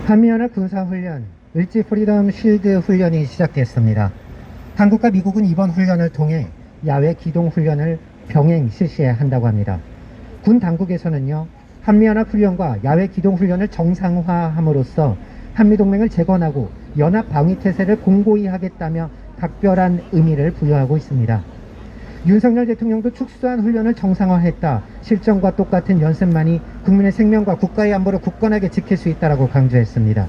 한미연합 군사훈련 을지 프리덤 쉴드 훈련이 시작됐습니다. 한국과 미국은 이번 훈련을 통해 야외 기동 훈련을 병행 실시한다고 합니다. 군 당국에서는요, 한미연합 훈련과 야외 기동 훈련을 정상화함으로써 한미동맹을 재건하고 연합 방위 태세를 공고히 하겠다며 각별한 의미를 부여하고 있습니다. 윤석열 대통령도 축소한 훈련을 정상화했다. 실전과 똑같은 연습만이 국민의 생명과 국가의 안보를 굳건하게 지킬 수 있다고 강조했습니다.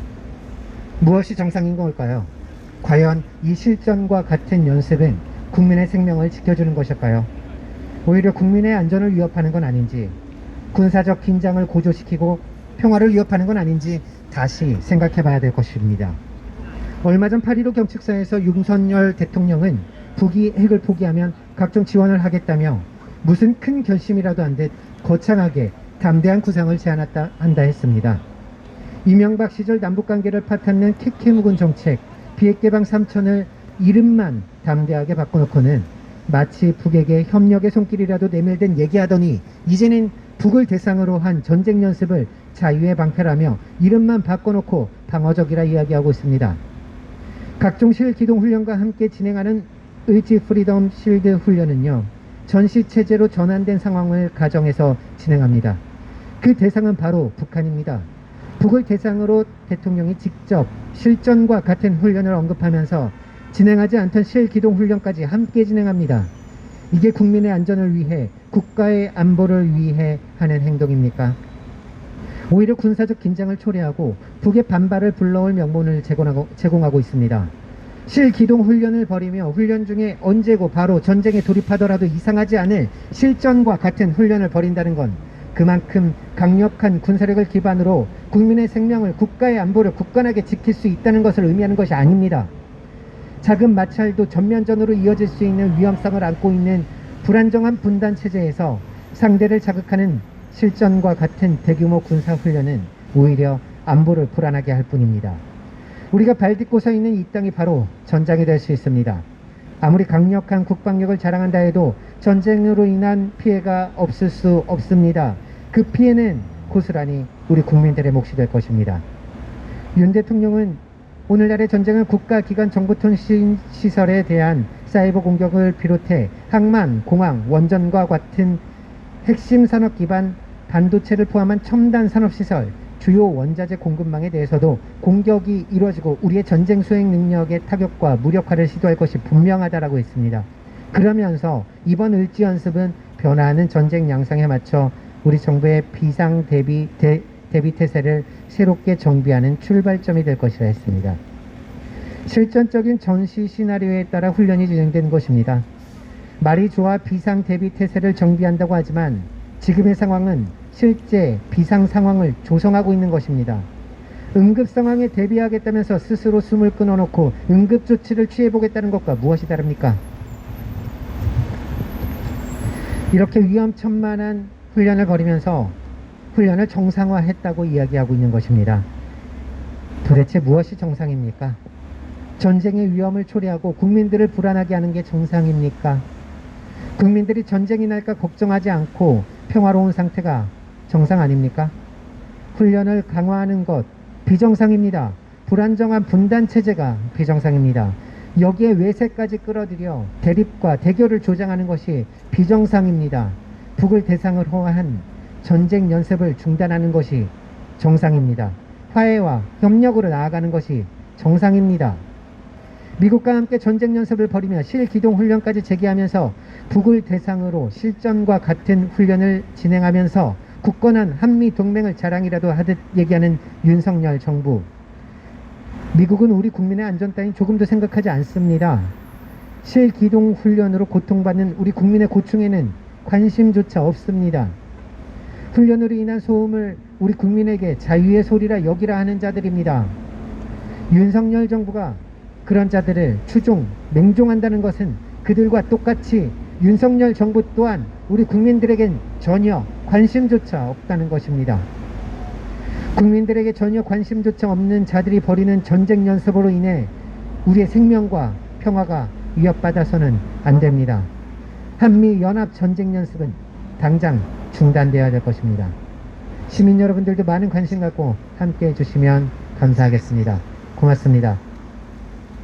무엇이 정상인 걸까요? 과연 이 실전과 같은 연습은 국민의 생명을 지켜주는 것일까요? 오히려 국민의 안전을 위협하는 건 아닌지, 군사적 긴장을 고조시키고 평화를 위협하는 건 아닌지 다시 생각해 봐야 될 것입니다. 얼마 전 8.15 경축사에서 윤석열 대통령은 북이 핵을 포기하면 각종 지원을 하겠다며 무슨 큰 결심이라도 한 듯 거창하게 담대한 구상을 제안한다 했습니다. 이명박 시절 남북관계를 파탄낸 캐캐묵은 정책, 비핵개방 3천을 이름만 담대하게 바꿔놓고는 마치 북에게 협력의 손길이라도 내밀든 얘기하더니 이제는 북을 대상으로 한 전쟁 연습을 자유의 방패라며 이름만 바꿔놓고 방어적이라 이야기하고 있습니다. 각종 실기동훈련과 함께 진행하는 을지 프리덤 쉴드 훈련은요, 전시체제로 전환된 상황을 가정해서 진행합니다. 그 대상은 바로 북한입니다. 북을 대상으로 대통령이 직접 실전과 같은 훈련을 언급하면서 진행하지 않던 실기동훈련까지 함께 진행합니다. 이게 국민의 안전을 위해, 국가의 안보를 위해 하는 행동입니까? 오히려 군사적 긴장을 초래하고 북의 반발을 불러올 명분을 제공하고 있습니다. 실기동훈련을 벌이며 훈련 중에 언제고 바로 전쟁에 돌입하더라도 이상하지 않을 실전과 같은 훈련을 벌인다는 건 그만큼 강력한 군사력을 기반으로 국민의 생명을, 국가의 안보를 굳건하게 지킬 수 있다는 것을 의미하는 것이 아닙니다. 작은 마찰도 전면전으로 이어질 수 있는 위험성을 안고 있는 불안정한 분단 체제에서 상대를 자극하는 실전과 같은 대규모 군사훈련은 오히려 안보를 불안하게 할 뿐입니다. 우리가 발딛고 서 있는 이 땅이 바로 전장이 될 수 있습니다. 아무리 강력한 국방력을 자랑한다 해도 전쟁으로 인한 피해가 없을 수 없습니다. 그 피해는 고스란히 우리 국민들의 몫이 될 것입니다. 윤 대통령은 오늘날의 전쟁은 국가기관 정보통신시설에 대한 사이버 공격을 비롯해 항만, 공항, 원전과 같은 핵심 산업 기반 반도체를 포함한 첨단 산업시설, 주요 원자재 공급망에 대해서도 공격이 이루어지고 우리의 전쟁 수행 능력의 타격과 무력화를 시도할 것이 분명하다라고 했습니다. 그러면서 이번 을지 연습은 변화하는 전쟁 양상에 맞춰 우리 정부의 비상 대비 태세를 새롭게 정비하는 출발점이 될 것이라 했습니다. 실전적인 전시 시나리오에 따라 훈련이 진행된 것입니다. 말이 좋아 비상 대비 태세를 정비한다고 하지만 지금의 상황은 실제 비상 상황을 조성하고 있는 것입니다. 응급 상황에 대비하겠다면서 스스로 숨을 끊어놓고 응급 조치를 취해보겠다는 것과 무엇이 다릅니까? 이렇게 위험천만한 훈련을 벌이면서 훈련을 정상화했다고 이야기하고 있는 것입니다. 도대체 무엇이 정상입니까? 전쟁의 위험을 초래하고 국민들을 불안하게 하는 게 정상입니까? 국민들이 전쟁이 날까 걱정하지 않고 평화로운 상태가 정상 아닙니까? 훈련을 강화하는 것 비정상입니다. 불안정한 분단 체제가 비정상입니다. 여기에 외세까지 끌어들여 대립과 대결을 조장하는 것이 비정상입니다. 북을 대상으로 한 전쟁 연습을 중단하는 것이 정상입니다. 화해와 협력으로 나아가는 것이 정상입니다. 미국과 함께 전쟁 연습을 벌이며 실기동 훈련까지 재개하면서 북을 대상으로 실전과 같은 훈련을 진행하면서 굳건한 한미 동맹을 자랑이라도 하듯 얘기하는 윤석열 정부. 미국은 우리 국민의 안전 따윈 조금도 생각하지 않습니다. 실기동 훈련으로 고통받는 우리 국민의 고충에는 관심조차 없습니다. 훈련으로 인한 소음을 우리 국민에게 자유의 소리라 여기라 하는 자들입니다. 윤석열 정부가 그런 자들을 추종, 맹종한다는 것은 그들과 똑같이 윤석열 정부 또한 우리 국민들에겐 전혀 관심조차 없다는 것입니다. 국민들에게 전혀 관심조차 없는 자들이 벌이는 전쟁 연습으로 인해 우리의 생명과 평화가 위협받아서는 안 됩니다. 한미연합 전쟁 연습은 당장 중단되어야 될 것입니다. 시민 여러분들도 많은 관심 갖고 함께 해주시면 감사하겠습니다. 고맙습니다.